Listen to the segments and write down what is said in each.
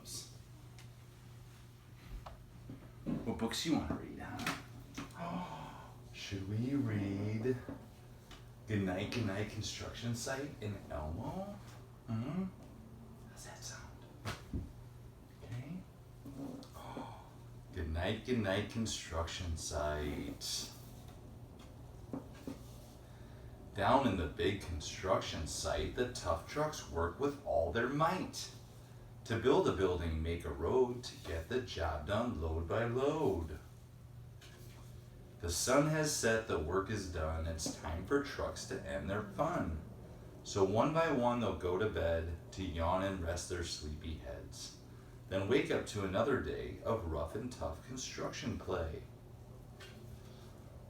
loves. What books you want to read, huh? Should we read Good Night Construction Site in Elmo? How's that sound? Okay. Good Night Construction Site. Down in the big construction site, the tough trucks work with all their might. To build a building, make a road, to get the job done load by load. The sun has set, the work is done, it's time for trucks to end their fun. So one by one they'll go to bed, to yawn and rest their sleepy heads. Then wake up to another day of rough and tough construction play.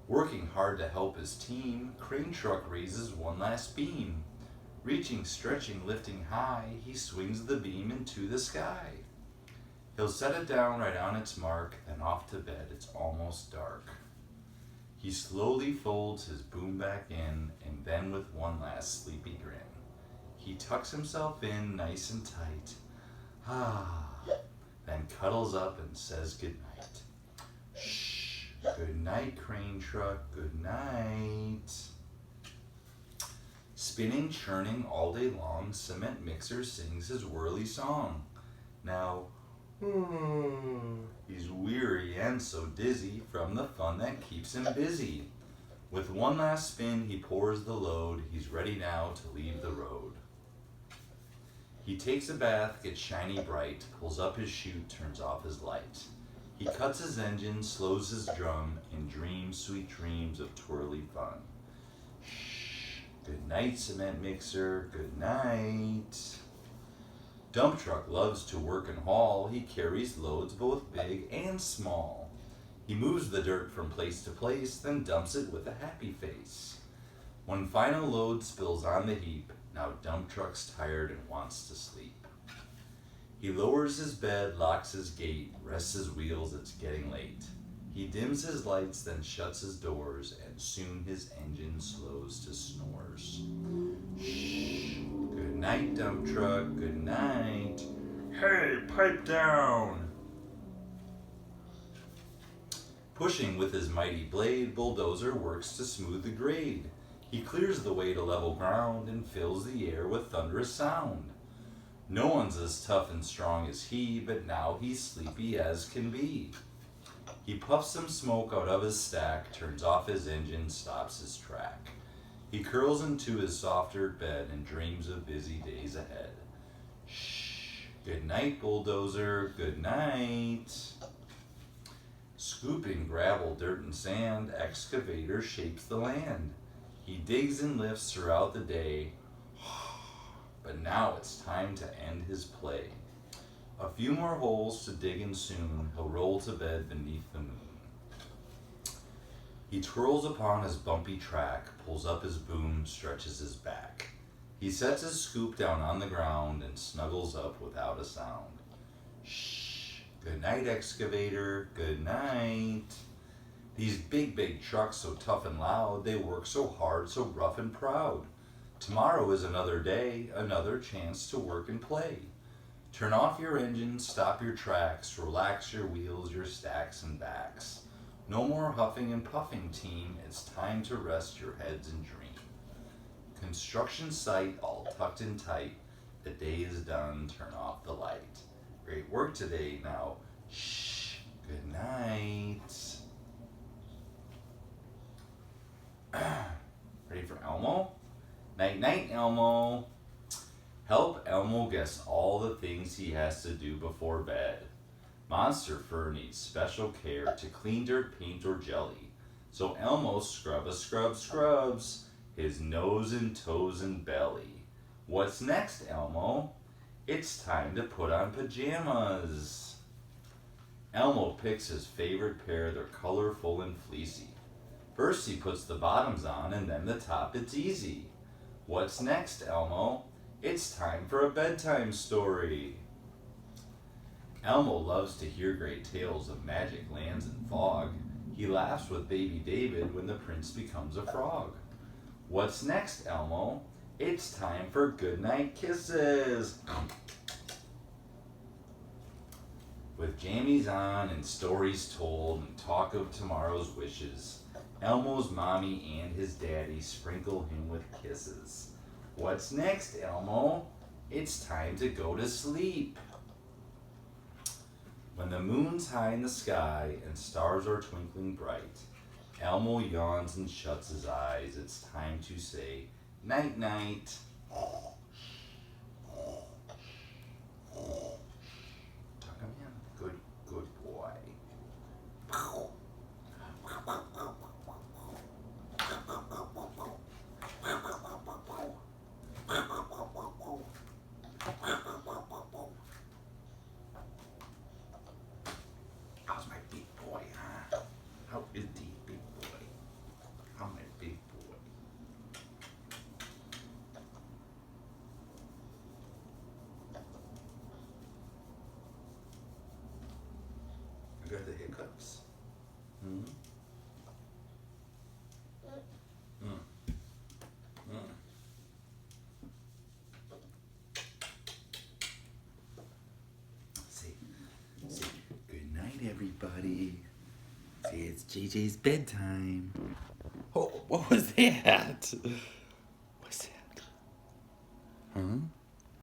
Working hard to help his team, crane truck raises one last beam. Reaching, stretching, lifting high, he swings the beam into the sky. He'll set it down right on its mark, then off to bed, it's almost dark. He slowly folds his boom back in, and then with one last sleepy grin, he tucks himself in nice and tight, then cuddles up and says goodnight. Shh. Good night, crane truck, good night. Spinning, churning all day long, cement mixer sings his whirly song. Now, he's weary and so dizzy from the fun that keeps him busy. With one last spin, he pours the load. He's ready now to leave the road. He takes a bath, gets shiny bright, pulls up his chute, turns off his light. He cuts his engine, slows his drum, and dreams sweet dreams of twirly fun. Shh. Good night, cement mixer, good night. Dump truck loves to work and haul. He carries loads both big and small. He moves the dirt from place to place, then dumps it with a happy face. One final load spills on the heap. Now dump truck's tired and wants to sleep. He lowers his bed, locks his gate, rests his wheels, it's getting late. He dims his lights, then shuts his doors, and soon his engine slows to snores. Shh. Good night, dump truck, good night. Hey, pipe down! Pushing with his mighty blade, bulldozer works to smooth the grade. He clears the way to level ground and fills the air with thunderous sound. No one's as tough and strong as he, but now he's sleepy as can be. He puffs some smoke out of his stack, turns off his engine, stops his track. He curls into his soft dirt bed and dreams of busy days ahead. Shh. Good night, bulldozer, good night. Scooping gravel, dirt, and sand, excavator shapes the land. He digs and lifts throughout the day. But now it's time to end his play. A few more holes to dig and soon he'll roll to bed beneath the moon. He twirls upon his bumpy track, pulls up his boom, stretches his back. He sets his scoop down on the ground and snuggles up without a sound. Shh. Good night, excavator, good night. These big trucks so tough and loud, they work so hard, so rough and proud. Tomorrow is another day, another chance to work and play. Turn off your engine, stop your tracks, relax your wheels, your stacks and backs. No more huffing and puffing, team, it's time to rest your heads and dream. Construction site all tucked in tight, the day is done, turn off the light. Great work today, now shh, good night. Ready for Elmo? Night night, Elmo. Help Elmo guess all the things he has to do before bed. Monster fur needs special care to clean dirt, paint, or jelly. So Elmo scrubs his nose and toes and belly. What's next, Elmo? It's time to put on pajamas. Elmo picks his favorite pair, they're colorful and fleecy. First he puts the bottoms on and then the top, it's easy. What's next, Elmo? It's time for a bedtime story. Elmo loves to hear great tales of magic lands and fog. He laughs with baby David when the prince becomes a frog. What's next, Elmo? It's time for goodnight kisses. With jammies on and stories told and talk of tomorrow's wishes, Elmo's mommy and his daddy sprinkle him with kisses. What's next, Elmo? It's time to go to sleep. When the moon's high in the sky and stars are twinkling bright, Elmo yawns and shuts his eyes. It's time to say night night. Tuck him in. Good boy. How's my big boy, huh? How is the big boy? How my big boy? I got the hiccups. Hmm? Mm. Mm. Say good night, everybody. Say it's JJ's bedtime. Oh, what was that? What's that? Huh?